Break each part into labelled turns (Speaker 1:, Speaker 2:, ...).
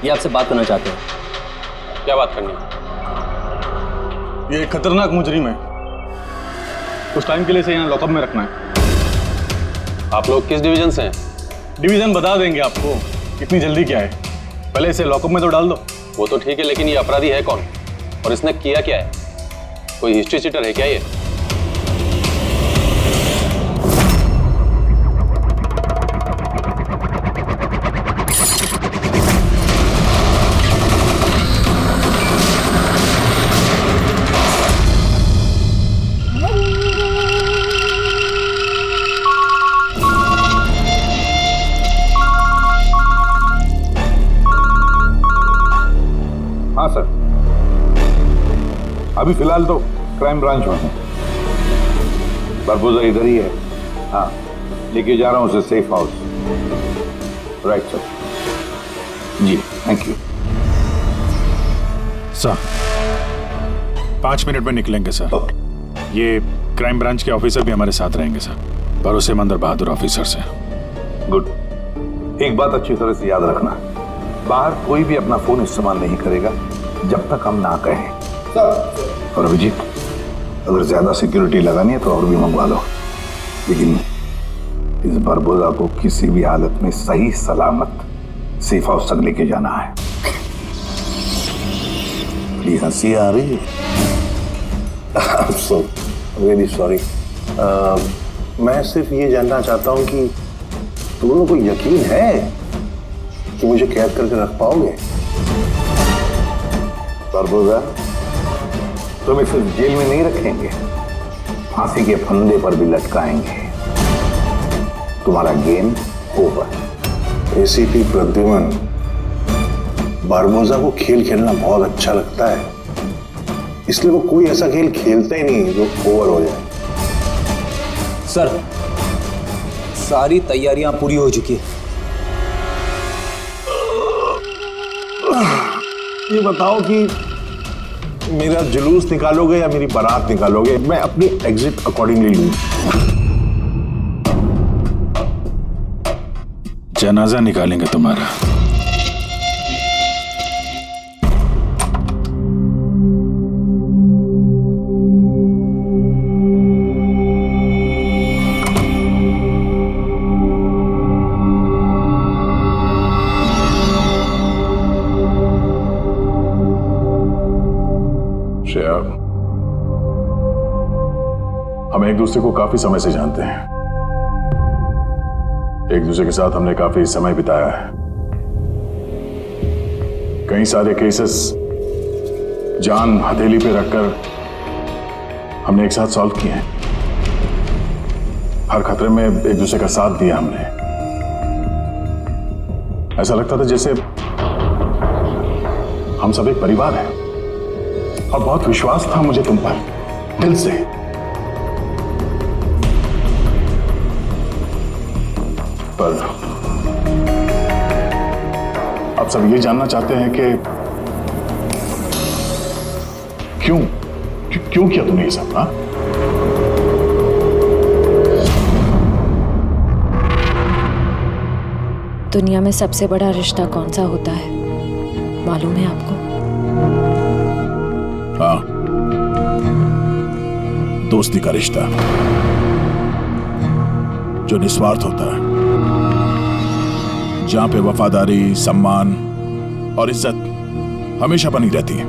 Speaker 1: ये आपसे बात करना चाहते हैं।
Speaker 2: क्या बात करनी है?
Speaker 3: ये एक खतरनाक मुजरिम है, कुछ टाइम के लिए इसे यहाँ लॉकअप में रखना है।
Speaker 2: आप लोग किस डिवीजन से हैं?
Speaker 3: डिवीजन बता देंगे आपको, इतनी जल्दी क्या है, पहले इसे लॉकअप में तो डाल दो।
Speaker 2: वो तो ठीक है, लेकिन ये अपराधी है कौन और इसने किया क्या है? कोई हिस्ट्री चीटर है क्या ये?
Speaker 4: हाँ सर, अभी फिलहाल तो क्राइम ब्रांच में है। बरबूजा इधर ही है। हाँ, लेके जा रहा हूँ उसे सेफ हाउस। Right sir. जी थैंक यू
Speaker 5: सर। 5 मिनट में निकलेंगे सर। ये क्राइम ब्रांच के ऑफिसर भी हमारे साथ रहेंगे सर, भरोसेमंद और बहादुर ऑफिसर से।
Speaker 4: गुड। एक बात अच्छी तरह से याद रखना, बाहर कोई भी अपना फोन इस्तेमाल नहीं करेगा जब तक हम ना कहें। और अभिजीत, अगर ज्यादा सिक्योरिटी लगानी है तो और भी मंगवा लो, लेकिन इस बरबोजा को किसी भी हालत में सही सलामत सेफ हाउस तक लेके जाना है। बड़ी हंसी आ रही है। So very sorry. मैं सिर्फ ये जानना चाहता हूँ कि तुम लोगों को यकीन है कि मुझे कैद करके रख पाओगे? बरबोजा, तुम्हें सिर्फ जेल में नहीं रखेंगे, फांसी के फंदे पर भी लटकाएंगे। तुम्हारा गेम ओवर। एसीपी प्रद्युमन, बरबोजा को खेल खेलना बहुत अच्छा लगता है, इसलिए वो कोई ऐसा खेल खेलता ही नहीं जो ओवर हो जाए।
Speaker 1: सर, सारी तैयारियां पूरी हो चुकी है।
Speaker 4: ये बताओ कि मेरा जुलूस निकालोगे या मेरी बारात निकालोगे? मैं अपनी एग्जिट अकॉर्डिंगली लूं।
Speaker 5: जनाजा निकालेंगे तुम्हारा।
Speaker 3: श्रेया, हम एक दूसरे को काफी समय से जानते हैं, एक दूसरे के साथ हमने काफी समय बिताया है, कई सारे केसेस जान हथेली पे रखकर हमने एक साथ सॉल्व किए हैं। हर खतरे में एक दूसरे का साथ दिया हमने। ऐसा लगता था जैसे हम सब एक परिवार हैं, और बहुत विश्वास था मुझे तुम पर, दिल से। पर अब सब ये जानना चाहते हैं कि क्यों किया तुमने ये सब? हाँ,
Speaker 6: दुनिया में सबसे बड़ा रिश्ता कौन सा होता है मालूम है आपको?
Speaker 5: हाँ, दोस्ती का रिश्ता जो निस्वार्थ होता है, जहां पे वफादारी, सम्मान और इज्जत हमेशा बनी रहती है।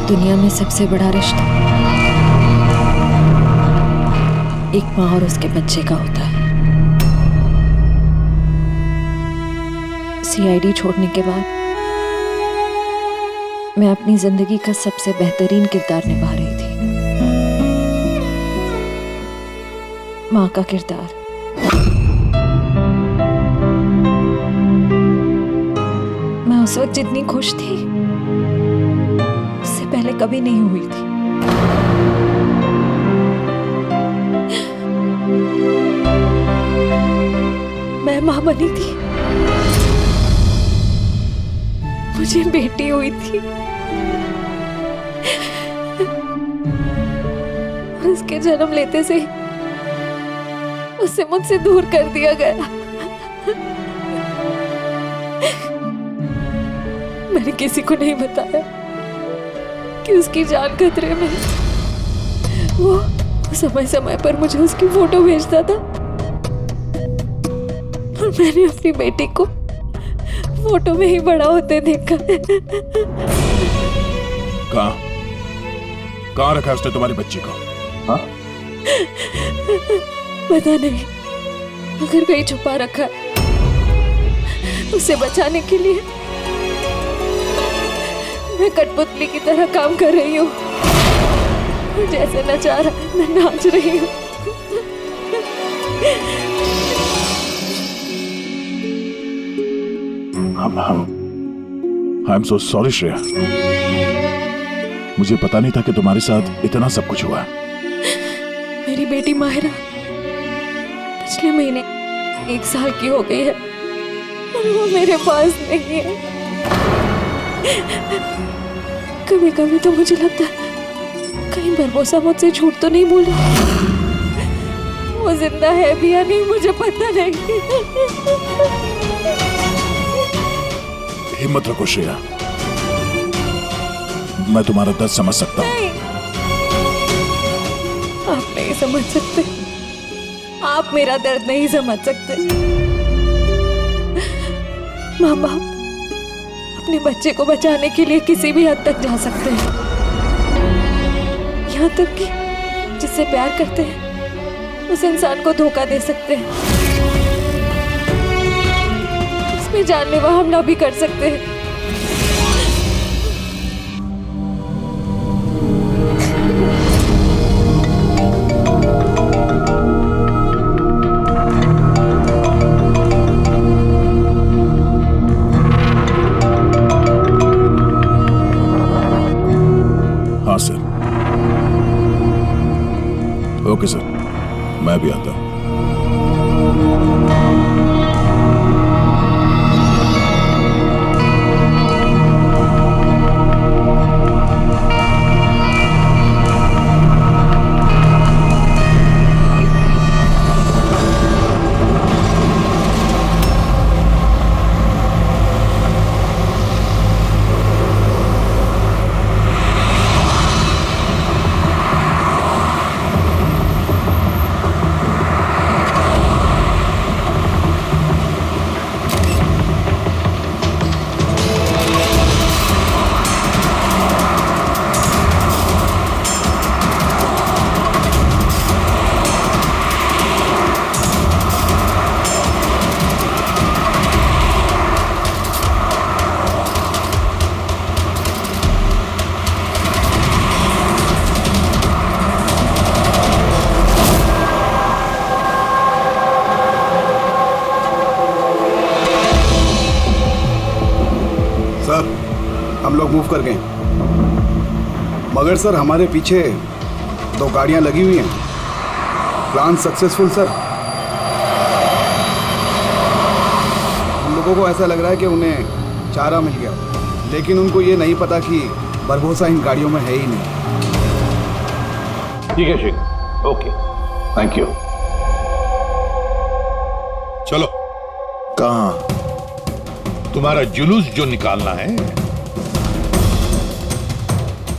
Speaker 6: दुनिया में सबसे बड़ा रिश्ता एक माँ और उसके बच्चे का होता है। सीआईडी छोड़ने के बाद मैं अपनी जिंदगी का सबसे बेहतरीन किरदार निभा रही थी, माँ का किरदार। मैं उस वक्त जितनी खुश थी उससे पहले कभी नहीं हुई थी। मैं माँ बनी थी, मुझे बेटी हुई थी, उसके जन्म लेते से ही उसे मुझसे दूर कर दिया गया। मैंने किसी को नहीं बताया कि उसकी जान खतरे में है। वो समय समय पर मुझे उसकी फोटो भेजता था और मैंने अपनी बेटी को फोटो में ही बड़ा होते देखा।
Speaker 5: कहाँ रखा है उसने तुम्हारी बच्ची को?
Speaker 4: हाँ?
Speaker 6: पता नहीं, अगर कहीं छुपा रखा है। उसे बचाने के लिए मैं कठपुतली की तरह काम कर रही हूँ। जैसे नचा रहा है मैं नाच रही हूँ।
Speaker 5: I am so sorry Shreya, मुझे पता नहीं था कि तुम्हारे साथ इतना सब कुछ हुआ।
Speaker 6: मेरी बेटी माहिरा पिछले महीने 1 साल की हो गई है और वो मेरे पास नहीं है। कभी कभी तो मुझे लगता है कहीं बरबोसा मुझसे झूठ तो नहीं बोला। वो जिंदा है भी या नहीं मुझे पता नहीं।
Speaker 5: हिम्मत रखो श्रेया, मैं तुम्हारा दर्द समझ सकता हूँ।
Speaker 6: नहीं, आप नहीं समझ सकते। आप मेरा दर्द नहीं समझ सकते। माँ बाप अपने बच्चे को बचाने के लिए किसी भी हद तक जा सकते हैं, यहाँ तक कि जिससे प्यार करते हैं उस इंसान को धोखा दे सकते हैं। इसमें जानलेवा हमला भी कर सकते हैं।
Speaker 5: हाँ सर। ओके सर, मैं भी आता हूँ।
Speaker 7: हम लोग मूव कर गए, मगर सर हमारे पीछे 2 गाड़ियां लगी हुई हैं। Plan successful sir. हम लोगों को ऐसा लग रहा है कि उन्हें चारा मिल गया, लेकिन उनको ये नहीं पता कि बरबोसा इन गाड़ियों में है ही नहीं।
Speaker 4: ठीक है शेख, ओके, थैंक यू।
Speaker 8: चलो।
Speaker 7: कहाँ?
Speaker 8: तुम्हारा जुलूस जो निकालना है।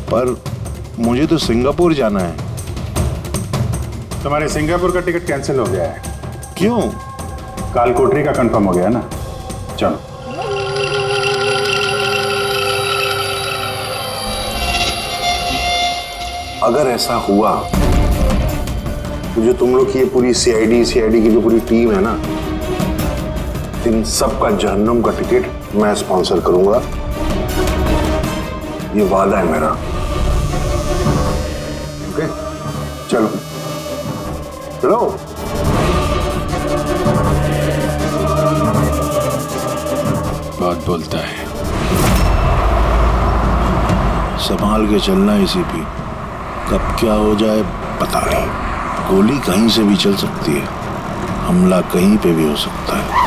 Speaker 7: पर मुझे तो सिंगापुर जाना है।
Speaker 5: तुम्हारे सिंगापुर का टिकट कैंसिल हो गया है।
Speaker 7: क्यों?
Speaker 5: कालकोटरी का कंफर्म हो गया ना। चलो।
Speaker 9: अगर ऐसा हुआ तो जो तुम लोग की ये पूरी सीआईडी की जो पूरी टीम है ना, इन सब का जहन्नुम का टिकट मैं स्पॉन्सर करूंगा। ये वादा है मेरा। ओके, चलो चलो।
Speaker 5: बहुत बोलता है।
Speaker 7: संभाल के चलना एसीपी, कब क्या हो जाए पता नहीं। गोली कहीं से भी चल सकती है, हमला कहीं पे भी हो सकता है।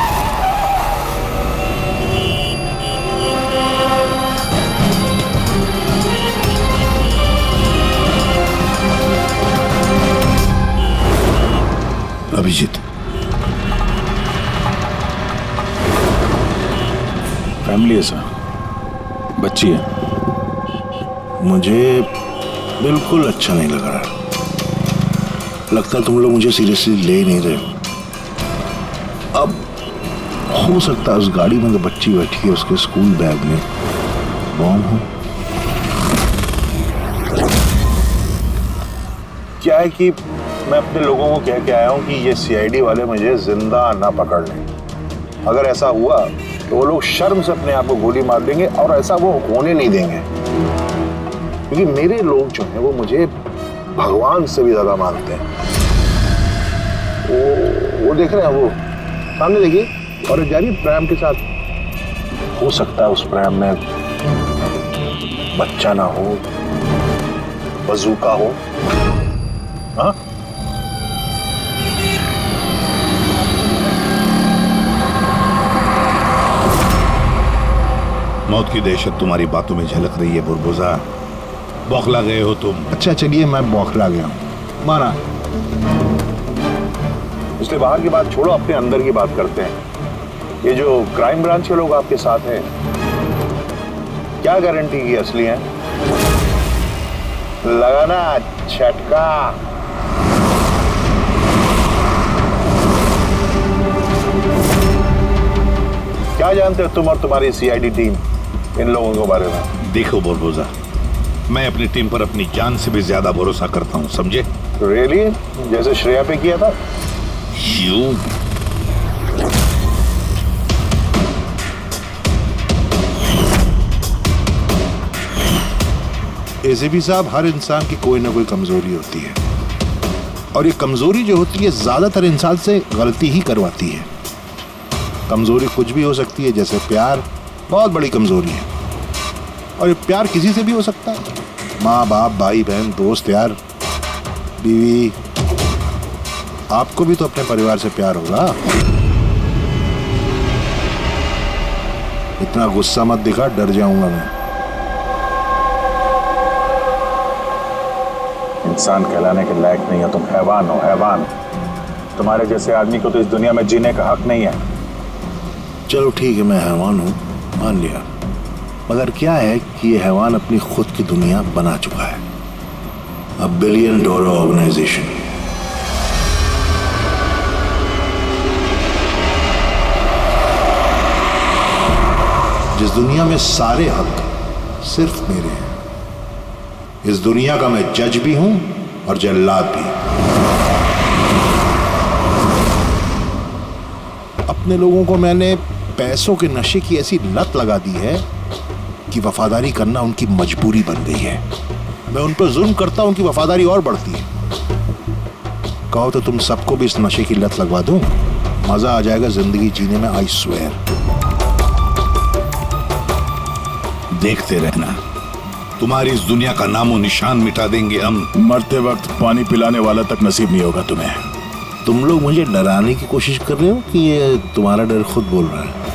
Speaker 7: अभिजीत,
Speaker 5: फैमिली है सर, बच्ची है।
Speaker 7: मुझे बिल्कुल अच्छा नहीं लग रहा। लगता है तुम लोग मुझे सीरियसली ले ही नहीं रहे हो। अब हो सकता है उस गाड़ी में जो बच्ची बैठी है उसके स्कूल बैग में बॉम्ब हो।
Speaker 3: क्या है कि मैं अपने लोगों को कह के आया हूं कि ये सीआईडी वाले मुझे जिंदा ना पकड़ लें। अगर ऐसा हुआ तो वो लोग शर्म से अपने आप को गोली मार देंगे और ऐसा वो होने नहीं देंगे, क्योंकि मेरे लोग जो हैं वो मुझे भगवान से भी ज्यादा मानते हैं। वो देख रहे हैं, वो सामने देखिए, और जा रही प्रेम के साथ। हो सकता है उस प्रेम में बच्चा ना हो, बजूका हो। हाँ,
Speaker 8: मौत की दहशत तुम्हारी बातों में झलक रही है बुरबुजा। बौखला गए हो तुम।
Speaker 7: अच्छा चलिए, मैं बौखला गया हूं, माना।
Speaker 3: इसलिए बाहर की बात छोड़ो, अपने अंदर की बात करते हैं। ये जो क्राइम ब्रांच के लोग आपके साथ हैं, क्या गारंटी की असली हैं? लगाना झटका। क्या जानते हो तुम और तुम्हारी सीआईडी टीम इन लोगों के बारे में?
Speaker 8: देखो बुरबुजा, मैं अपनी टीम पर अपनी जान से भी ज्यादा भरोसा करता हूं, समझे?
Speaker 3: रियली? जैसे श्रेया पे किया था?
Speaker 8: यू
Speaker 7: एसीपी साहब, हर इंसान की कोई ना कोई कमजोरी होती है, और ये कमजोरी जो होती है ज्यादातर इंसान से गलती ही करवाती है। कमजोरी कुछ भी हो सकती है, जैसे प्यार बहुत बड़ी कमजोरी है, और ये प्यार किसी से भी हो सकता है। माँ बाप, भाई बहन, दोस्त, यार, बीवी। आपको भी तो अपने परिवार से प्यार होगा। इतना गुस्सा मत दिखा, डर जाऊंगा मैं।
Speaker 3: इंसान कहलाने के लायक नहीं हो तुम, हैवान हो, हैवान। तुम्हारे जैसे आदमी को तो इस दुनिया में जीने का हक नहीं है।
Speaker 7: चलो ठीक है, मैं हैवान हूं, मान लिया। मगर क्या है कि ये हैवान अपनी खुद की दुनिया बना चुका है, $1 बिलियन ऑर्गेनाइजेशन। जिस दुनिया में सारे हक सिर्फ मेरे हैं। इस दुनिया का मैं जज भी हूं और जल्लाद भी। अपने लोगों को मैंने पैसों के नशे की ऐसी लत लगा दी है कि वफादारी करना उनकी मजबूरी बन गई है। मैं उन पर जुल्म करता हूं कि वफादारी और बढ़ती है। कहो तो तुम सबको भी इस नशे की लत लगवा दूं, मजा आ जाएगा जिंदगी जीने में, आई स्वेयर।
Speaker 8: देखते रहना, तुम्हारी इस दुनिया का नामो निशान मिटा देंगे हम।
Speaker 5: मरते वक्त पानी पिलाने वाला तक नसीब नहीं होगा तुम्हें।
Speaker 7: तुम लोग मुझे डराने की कोशिश कर रहे हो कि ये तुम्हारा डर खुद बोल रहा है?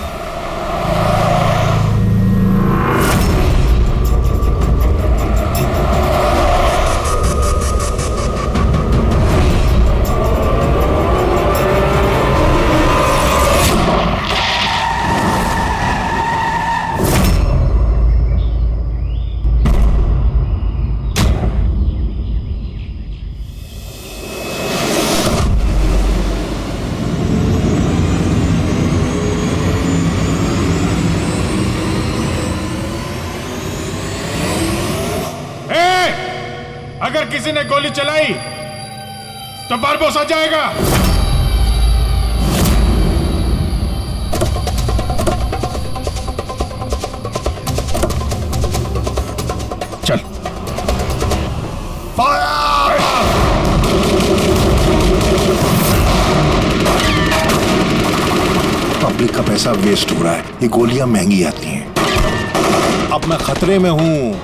Speaker 5: अगर किसी ने गोली चलाई तो बारबोस आ जाएगा। चल।
Speaker 7: पब्लिक का पैसा वेस्ट हो रहा है, ये गोलियां महंगी आती हैं। अब मैं खतरे में हूं,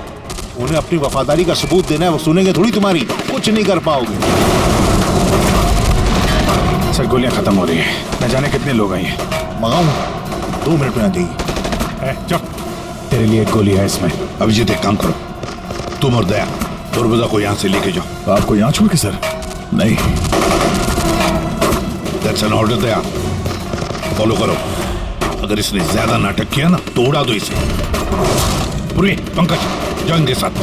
Speaker 7: उन्हें अपनी वफादारी का सबूत देना है, वो सुनेंगे थोड़ी तुम्हारी, कुछ नहीं कर पाओगे।
Speaker 5: सर गोलियां खत्म हो रही हैं, न जाने कितने लोग आए हैं।
Speaker 7: मंगाऊं? 2 मिनट में आ जाएगी।
Speaker 5: चुप, तेरे लिए एक गोली है इसमें।
Speaker 8: अभिजीत एक काम करो, तुम और दया बुरबुजा को यहाँ से लेके जाओ।
Speaker 5: आपको यहाँ छोड़ के सर? नहीं,
Speaker 8: that's an order Daya. Follow करो। अगर इसने ज्यादा नाटक किया ना तो उड़ा दो इसे। पूरी पंकज जाओ इनके साथ।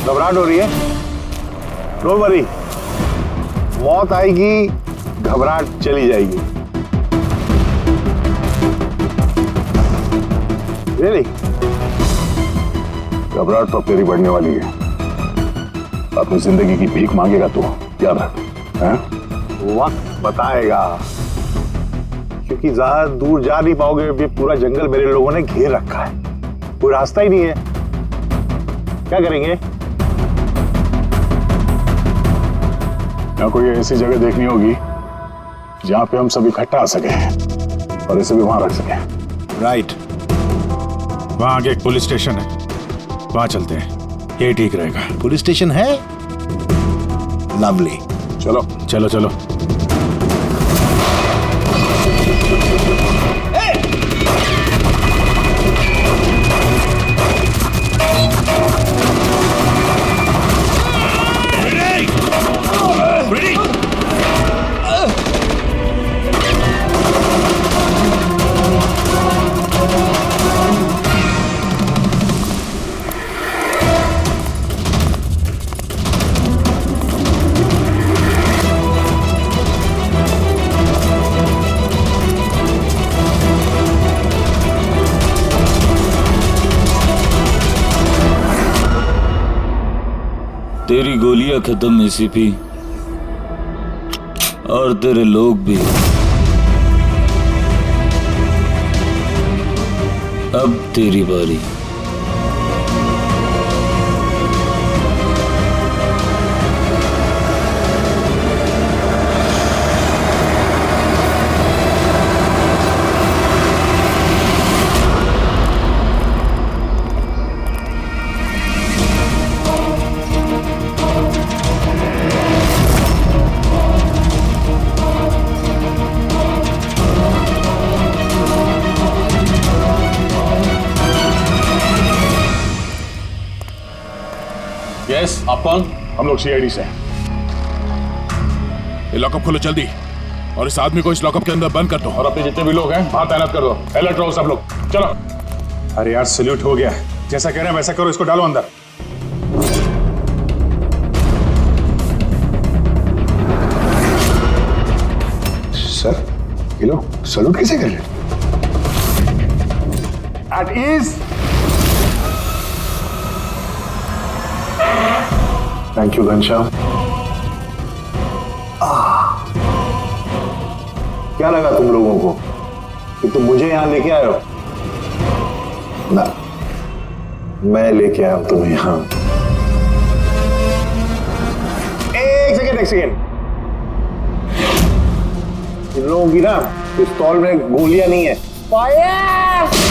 Speaker 3: घबराहट हो रही है? डोंट वरी, मौत आएगी, घबराहट चली जाएगी। रियली?
Speaker 4: घबराहट तो तेरी बढ़ने वाली है। अपनी जिंदगी की भीख मांगेगा तू, याद है?
Speaker 3: वक्त बताएगा, क्योंकि ज्यादा दूर जा नहीं पाओगे। ये पूरा जंगल मेरे लोगों ने घेर रखा है, कोई रास्ता ही नहीं है। क्या करेंगे?
Speaker 5: या कोई ऐसी जगह देखनी होगी जहां पे हम सब इकट्ठा आ सके और इसे भी वहां रख सके।
Speaker 7: राइट।
Speaker 5: वहां आगे एक पुलिस स्टेशन है, वहां चलते हैं, ये ठीक रहेगा।
Speaker 7: पुलिस स्टेशन है? लवली।
Speaker 5: चलो चलो चलो।
Speaker 10: तेरी गोलियां खत्म एसीपी, और तेरे लोग भी। अब तेरी बारी।
Speaker 2: यस, आप कौन?
Speaker 5: हम लोग सीआईडी से हैं। ये लॉकअप खोलो जल्दी, और इस आदमी को इस लॉकअप के अंदर बंद कर दो, और अपने जितने भी लोग हैं बाहर तैनात कर दो। अलर्ट रहो सब लोग, चलो। अरे यार सैल्यूट हो गया, जैसा कह रहे हैं वैसा करो, इसको डालो अंदर।
Speaker 3: सर, ये लोग सलूट कैसे कर रहे हैं? At ease. Thank you Ghanshyam. क्या लगा तुम लोगों को कि तुम मुझे यहां लेके आए हो? ना, मैं लेके आया हूं तुम्हें यहां। एक सेकेंड। इन लोगों की ना पिस्तौल में गोलियां नहीं है। फायर!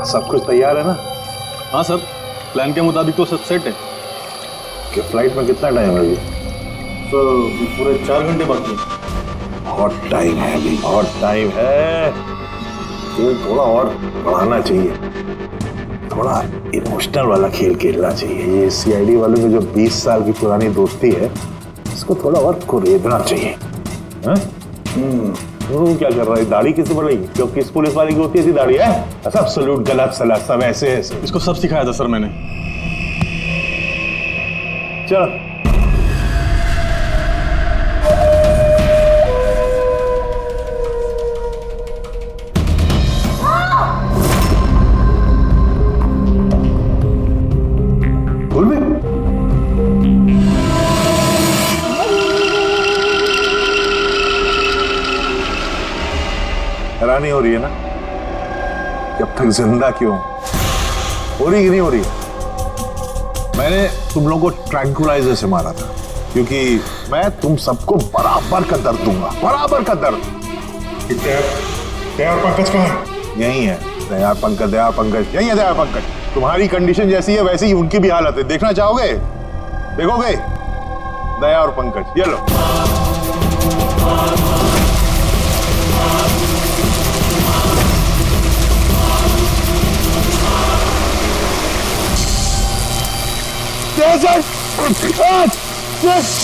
Speaker 3: सब कुछ तैयार है ना?
Speaker 2: हाँ सर, प्लान के मुताबिक तो सब सेट है।
Speaker 3: कि फ्लाइट में कितना टाइम है अभी?
Speaker 2: तो पूरे 4 घंटे बाकी हैं।
Speaker 3: बहुत टाइम है अभी, बहुत टाइम है। तो थोड़ा और बढ़ाना चाहिए, थोड़ा इमोशनल वाला खेल खेलना चाहिए। ये सीआईडी वालों में जो 20 साल की पुरानी दोस्ती है, इसको थोड़ा और कुरेदना चाहिए। क्या कर रहा है? दाढ़ी किससे बढ़ेगी? जो किस पुलिस वाले की होती है ऐसी दाढ़ी है? सब सलूट, गलत सलाह, सब ऐसे ऐसे।
Speaker 2: इसको सब सिखाया था सर मैंने।
Speaker 3: चलो हैरानी हो रही है ना कि अब तक जिंदा क्यों? हो रही कि नहीं हो रही? मैंने तुम लोगों को ट्रैंकुलाइजर से मारा था, क्योंकि मैं तुम सबको बराबर का दर्द दूंगा, बराबर का दर्द।
Speaker 5: दया और पंकज कहाँ है?
Speaker 3: यही है दया पंकज, दया पंकज यही है दया पंकज। तुम्हारी कंडीशन जैसी है वैसी ही उनकी भी हालत है। देखना चाहोगे? देखोगे? दया और पंकज, ये लो।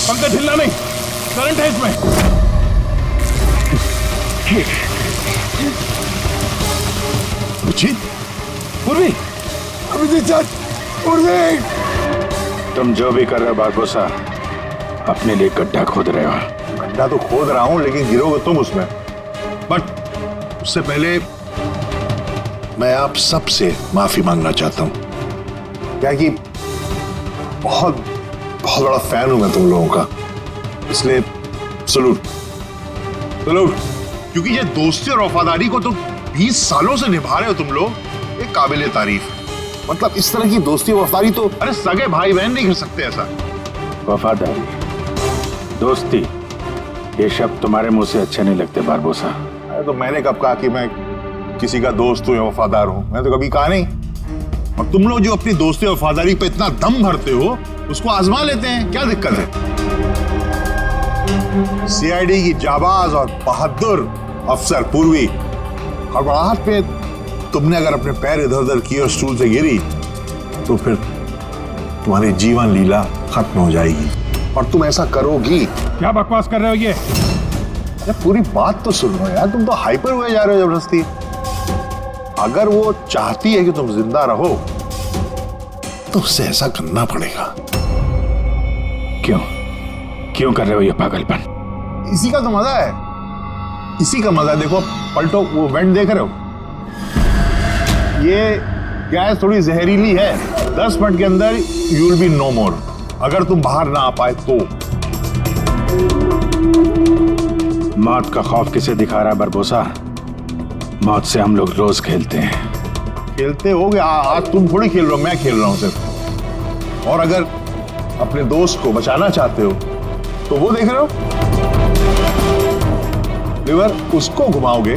Speaker 5: पंकज हिलना नहीं, करंट है इसमें।
Speaker 4: पूर्वी, तुम जो भी कर रहे हो बारबोसा, अपने लिए गड्ढा खोद रहे हो।
Speaker 3: गड्ढा तो खोद रहा हूं, लेकिन गिरोगे तुम उसमें। बट उससे पहले मैं आप सबसे माफी मांगना चाहता हूं। क्या कि बहुत बहुत बड़ा फैन हूं मैं तुम लोगों का, इसलिए सलूट सलूट। क्योंकि ये दोस्ती और वफादारी को तो 20 सालों से निभा रहे हो तुम लोग, ये काबिले तारीफ। मतलब इस तरह की दोस्ती और वफादारी तो अरे सगे भाई बहन नहीं कर सकते ऐसा।
Speaker 4: वफादारी, दोस्ती, ये शब्द तुम्हारे मुंह से अच्छे नहीं लगते बारबोसा।
Speaker 3: अरे तो मैंने कब कहा कि मैं किसी का दोस्त हूं या वफादार हूं? मैंने तो कभी कहा नहीं। और तुम लोग जो अपनी दोस्ती और वफादारी पे इतना दम भरते हो, उसको आजमा लेते हैं, क्या दिक्कत है? सीआईडी की जाबाज और बहादुर अफसर पूर्वी, हड़बड़ाहट पे तुमने अगर अपने पैर इधर उधर किए और स्टूल से गिरी तो फिर तुम्हारी जीवन लीला खत्म हो जाएगी। और तुम ऐसा करोगी।
Speaker 5: क्या बकवास कर रहे हो ये?
Speaker 3: अरे पूरी बात तो सुनो यार, तुम तो हाइपर हुए जा रहे हो जबरदस्ती। अगर वो चाहती है कि तुम जिंदा रहो तो उससे ऐसा करना पड़ेगा।
Speaker 4: क्यों क्यों कर रहे हो ये पागलपन?
Speaker 3: इसी का तो मजा है, इसी का मजा है। देखो पलटो, वो वेंट देख रहे हो? ये गैस थोड़ी जहरीली है, 10 मिनट के अंदर यू विल बी नो मोर। अगर तुम बाहर ना आ पाए तो।
Speaker 4: मौत का खौफ किसे दिखा रहा है बारबोसा? मौत से हम लोग रोज खेलते हैं।
Speaker 3: खेलते होगे, आज तुम थोड़ी खेल रहे हो, मैं खेल रहा हूं सिर्फ। और अगर अपने दोस्त को बचाना चाहते हो तो वो देख रहे हो, लिवर उसको घुमाओगे,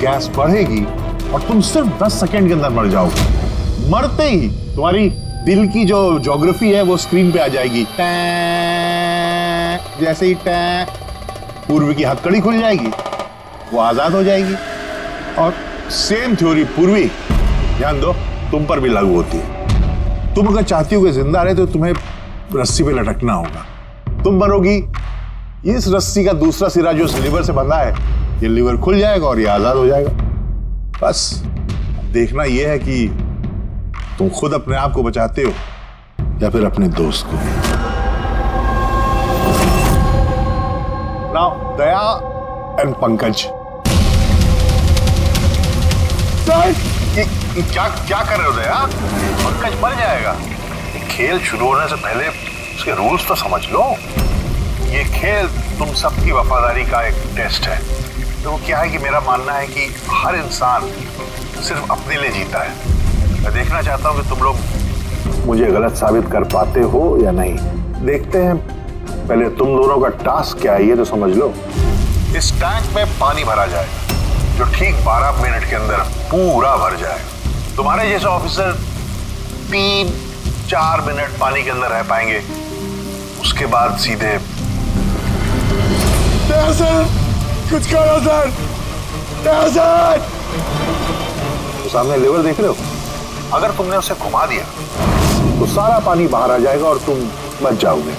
Speaker 3: गैस बढ़ेगी और तुम सिर्फ 10 सेकंड के अंदर मर जाओगे। मरते ही तुम्हारी दिल की जो ज्योग्राफी है वो स्क्रीन पे आ जाएगी। जैसे ही पूर्वी की हथकड़ी खुल जाएगी, वो आजाद हो जाएगी। और सेम थ्योरी पूर्वी, ध्यान दो, तुम पर भी लागू होती है। तुम अगर चाहती हो कि जिंदा रहे तो तुम्हें रस्सी पे लटकना होगा। तुम मरोगी, इस रस्सी का दूसरा सिरा जो लिवर से बंधा है, ये लिवर खुल जाएगा और ये आजाद हो जाएगा। बस देखना यह है कि तुम खुद अपने आप को बचाते हो या फिर अपने दोस्त को। नाउ दया एंड पंकज, क्या क्या कर रहे हो दया? पंकज मर जाएगा। खेल शुरू होने से पहले उसके रूल्स तो समझ लो। ये खेल तुम सबकी वफादारी का एक टेस्ट है। तो क्या है कि मेरा मानना है कि हर इंसान सिर्फ अपने लिए जीता है। मैं देखना चाहता हूं कि तुम लोग मुझे गलत साबित कर पाते हो या नहीं। देखते हैं, पहले तुम दोनों का टास्क क्या है ये तो समझ लो। इस टैंक में पानी भरा जाएगा जो ठीक 12 मिनट के अंदर पूरा भर जाएगा। तुम्हारे जैसे ऑफिसर 3-4 मिनट पानी के अंदर रह पाएंगे, उसके बाद सीधे सर, कुछ करो सर, सर। तो सामने लेवर देख रहे हो? अगर तुमने उसे घुमा दिया तो सारा पानी बाहर आ जाएगा और तुम बच जाओगे।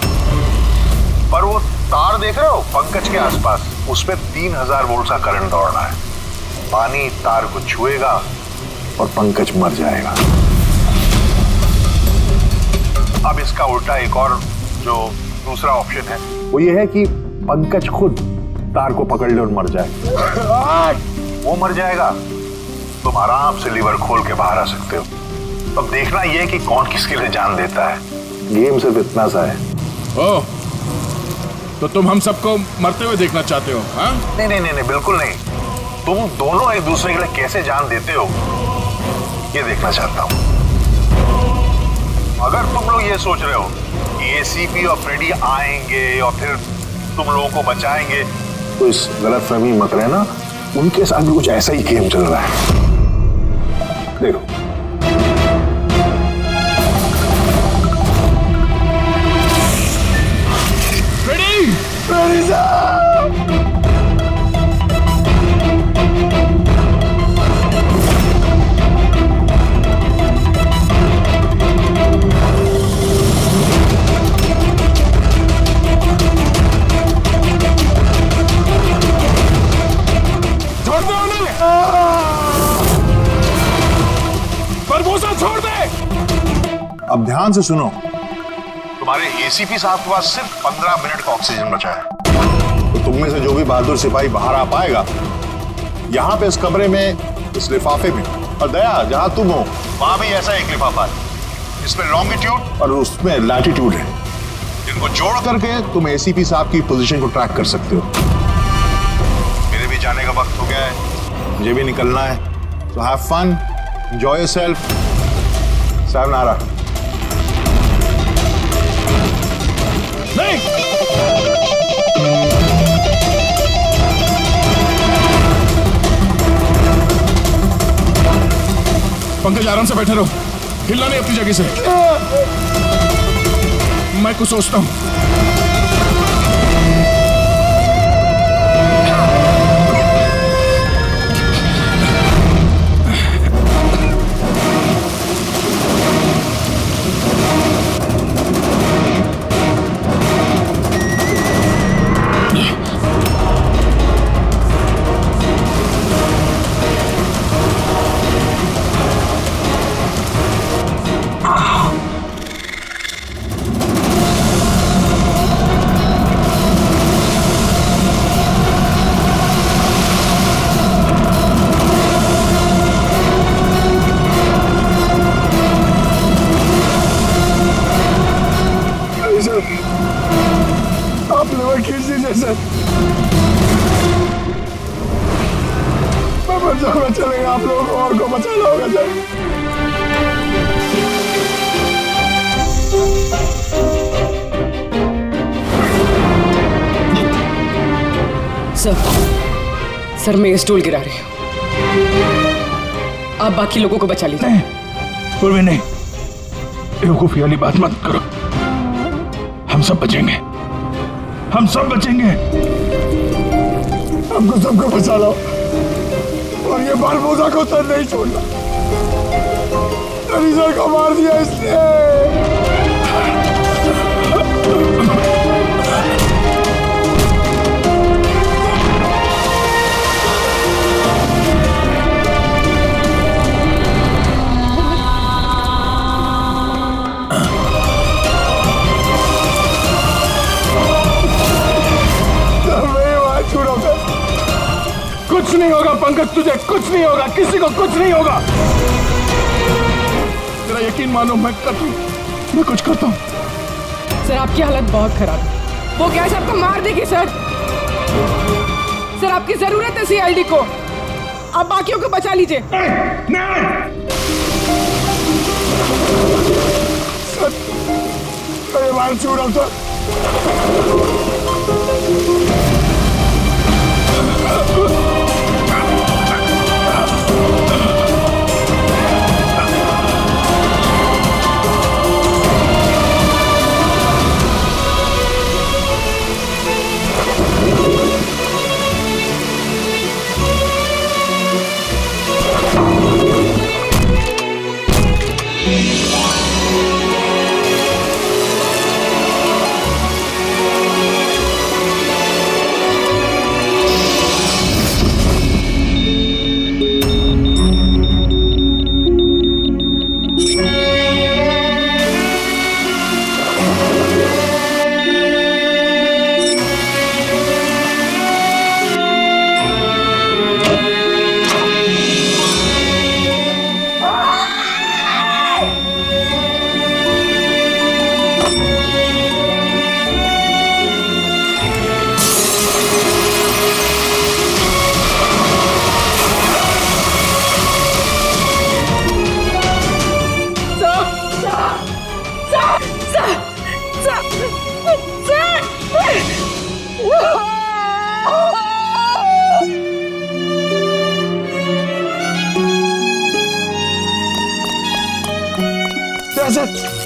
Speaker 3: पर वो तार देख रहे हो पंकज के आसपास, उस पे 3000 वोल्ट का करंट दौड़ना है। पानी तार को छुएगा और पंकज मर जाएगा। अब इसका उल्टा एक और जो दूसरा ऑप्शन है वो ये है कि पंकज खुद तार को पकड़ ले और मर जाए। वो मर जाएगा, तुम आराम से लीवर खोल के बाहर आ सकते हो। अब देखना यह है कि कौन किसके लिए जान देता है। गेम सिर्फ इतना सा है।
Speaker 5: ओह, तो तुम हम सबको मरते हुए देखना चाहते हो? हाँ?
Speaker 3: नहीं नहीं नहीं, बिल्कुल नहीं। तुम दोनों एक दूसरे के लिए कैसे जान देते हो ये देखना चाहता हूं। अगर तुम लोग ये सोच रहे हो कि ये एसीपी और फ्रेडी आएंगे और फिर तुम लोगों को बचाएंगे, तो इस गलतफहमी मत रहना, उनके साथ भी कुछ ऐसा ही गेम चल रहा है। देखो फ्रेडी साहब,
Speaker 5: छोड़ दे।
Speaker 3: अब ध्यान से सुनो, तुम्हारे एसीपी साहब के पास सिर्फ 15 मिनट का ऑक्सीजन बचा है, तो तुम में से जो भी बहादुर सिपाही बाहर आ पाएगा, यहाँ पे इस कमरे में, इस लिफाफे में, और दया जहां तुम हो वहां भी ऐसा एक लिफाफा है, इसमें लॉन्गिट्यूड और उसमें लैटिट्यूड है, जिनको जोड़ करके तुम एसीपी साहब की पोजीशन को ट्रैक कर सकते हो। मेरे भी जाने का वक्त हो गया है, मुझे भी निकलना है, तो हैव फन, एंजॉय योरसेल्फ। साहब
Speaker 5: नहीं, पंकज आराम से बैठे रहो, हिलना नहीं अपनी जगह से। मैं कुछ सोचता हूं।
Speaker 3: चलेगा, आप लोगों को और को बचाना होगा
Speaker 11: सर। सर मैं ये स्टूल गिरा रही हूँ, आप बाकी लोगों को बचा लीजिए।
Speaker 5: नहीं पूर्वी, नहीं, बेवकूफी वाली बात मत करो, हम सब बचेंगे, हम सब बचेंगे।
Speaker 3: हमको सबको बचा लो और ये बालबूजा को तो नहीं छोड़ना। रिजल को मार दिया इसने।
Speaker 5: कुछ नहीं होगा पंकज, तुझे कुछ नहीं होगा, किसी को कुछ नहीं होगा। तेरा यकीन मानो, मैं कुछ करता हूँ।
Speaker 11: सर आपकी हालत बहुत खराब है, वो गैस आपको मार देगी सर। सर आपकी जरूरत है सीआईडी को, आप बाकियों को बचा लीजिए।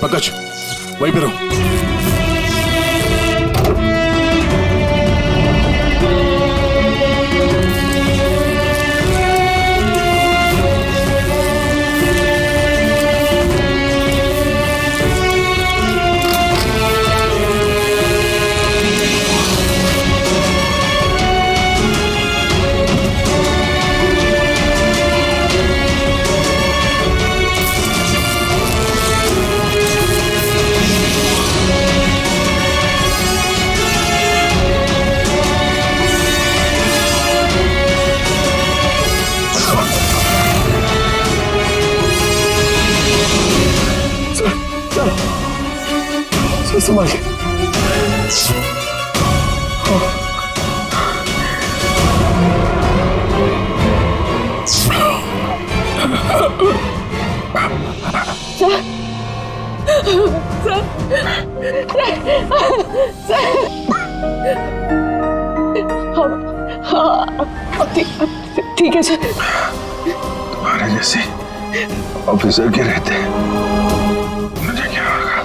Speaker 5: पंकज वहीं पे रहो।
Speaker 12: संभाल के।
Speaker 11: ठीक है सर।
Speaker 3: तुम्हारे जैसे ऑफिसर के रहते मुझे क्या होगा?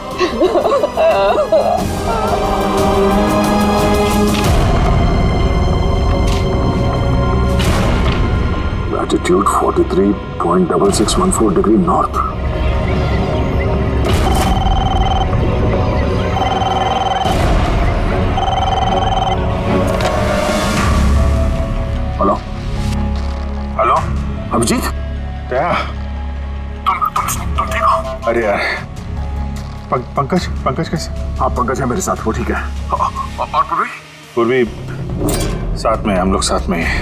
Speaker 3: Latitude 43.6614 degree north. Hello hello Abhijeet क्या तुम ठीक हो? अरे यार पंकज कैसे? हाँ पंकज है मेरे साथ, वो ठीक है। और पूर्वी साथ में, हम लोग साथ में हैं।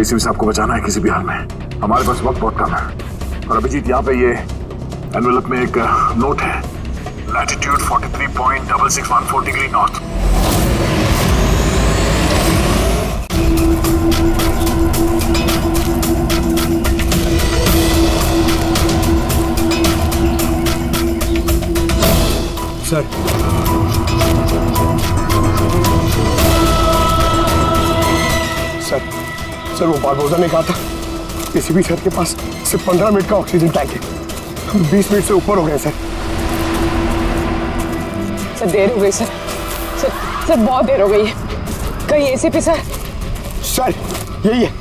Speaker 3: एसीपी साहब को बचाना है किसी भी हाल में। हमारे पास वक्त बहुत कम है। और अभिजीत यहाँ पे ये एनवेलप में एक नोट है, लैटिट्यूड 43.6614 डिग्री नॉर्थ।
Speaker 12: सर वो बारबोसा ने कहा था एसीपी सर के पास सिर्फ 15 मिनट का ऑक्सीजन टैंक है। हम 20 मिनट से ऊपर हो गए सर।
Speaker 11: सर देर हो गई सर। सर बहुत देर हो गई है। कहीं एसीपी सर?
Speaker 12: सर यही है।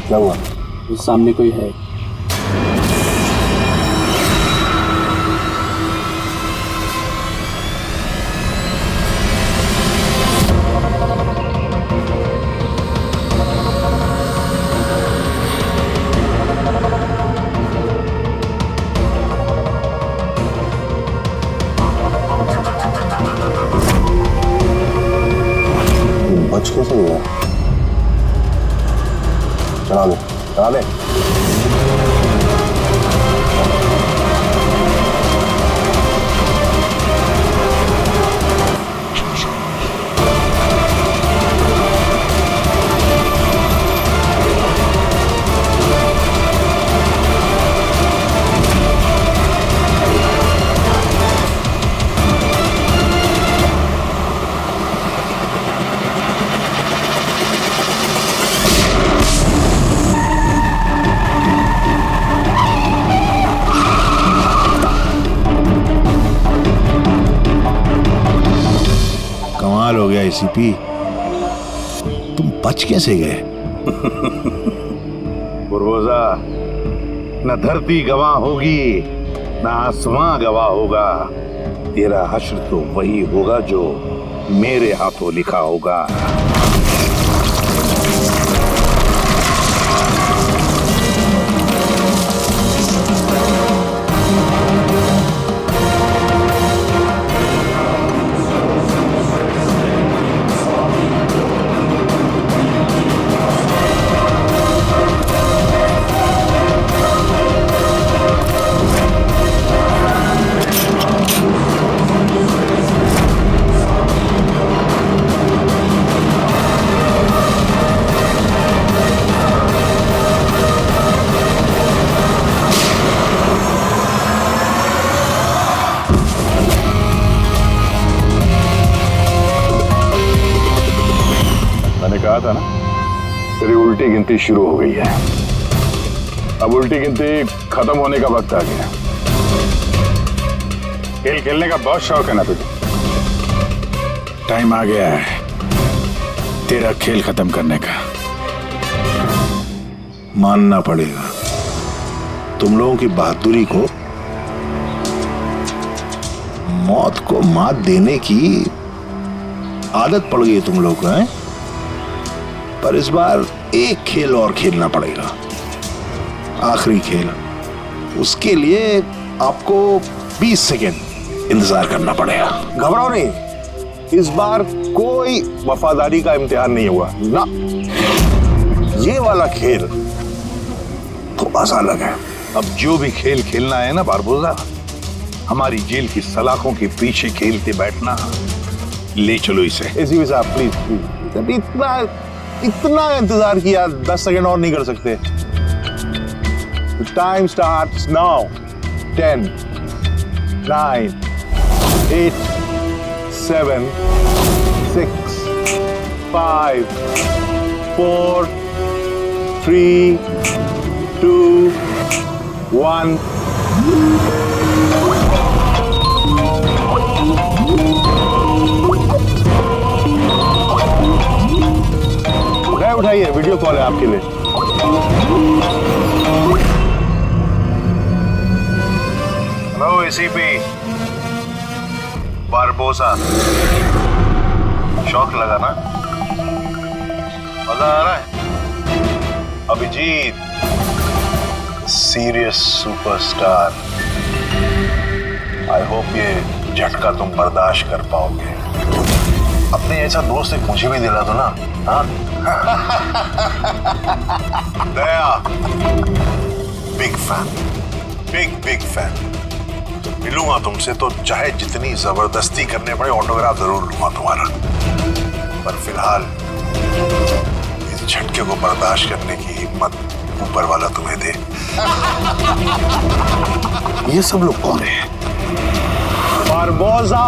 Speaker 1: क्या हुआ? सामने कोई है?
Speaker 3: बच कैसे गया? चला दे।
Speaker 7: हो गया एसीपी, तुम बच कैसे गए?
Speaker 4: बुरबोजा, न धरती गवाह होगी न आसमां गवाह होगा। तेरा हश्र तो वही होगा जो मेरे हाथों लिखा होगा।
Speaker 5: कहा था ना,
Speaker 4: तेरी उल्टी गिनती शुरू हो गई है।
Speaker 5: अब उल्टी गिनती खत्म होने का वक्त आ गया। खेल खेलने का बहुत शौक है ना तुझे? टाइम आ गया है तेरा खेल खत्म करने का।
Speaker 7: मानना पड़ेगा, तुम लोगों की बहादुरी को, मौत को मात देने की आदत पड़ गई है तुम लोगों को, हैं? पर इस बार एक खेल और खेलना पड़ेगा, आखिरी खेल। उसके लिए आपको 20 सेकेंड इंतजार करना पड़ेगा।
Speaker 3: घबराओ नहीं, इस बार कोई वफादारी का इम्तिहान नहीं हुआ ना। ये वाला खेल थोड़ा सा अलग है।
Speaker 4: अब जो भी खेल खेलना है ना बारबोसा, हमारी जेल की सलाखों के पीछे खेलते बैठना।
Speaker 8: ले चलो इसे।
Speaker 3: एसीपी साहब प्लीज प्लीज, अभी इतना इंतजार किया, 10 सेकेंड और नहीं कर सकते। Time starts now. 10 9 8 7 6 5 4 3 2 1। उठाइए, वीडियो कॉल है आपके लिए। हेलो एसीपी बारबोसा, शौक लगा ना? मजा आ रहा है? Abhijeet serious superstar, I hope ये झटका तुम बर्दाश्त कर पाओगे। अपने ऐसा दोस्त एक मुझे भी दिला दो ना। हाँ दया, बिग फैन, बिग फैन। मिलूंगा तुमसे तो चाहे जितनी जबरदस्ती करने पड़े ऑटोग्राफ जरूर लूंगा तुम्हारा। पर फिलहाल इस झटके को बर्दाश्त करने की हिम्मत ऊपर वाला तुम्हें दे। ये सब लोग कौन है? बारबोसा,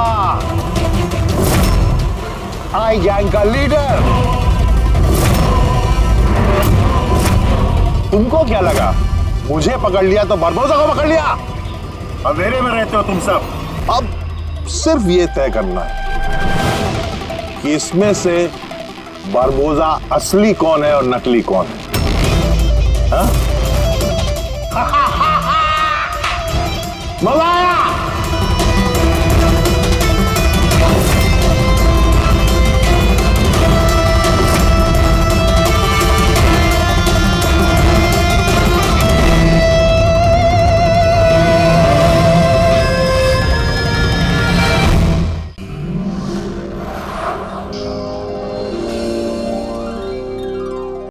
Speaker 3: आई गैंग का लीडर। तुमको क्या लगा मुझे पकड़ लिया तो बारबोसा को पकड़ लिया? अंधेरे में रहते हो तुम सब। अब सिर्फ ये तय करना है कि इसमें से बारबोसा असली कौन है और नकली कौन है। हाँ? मजा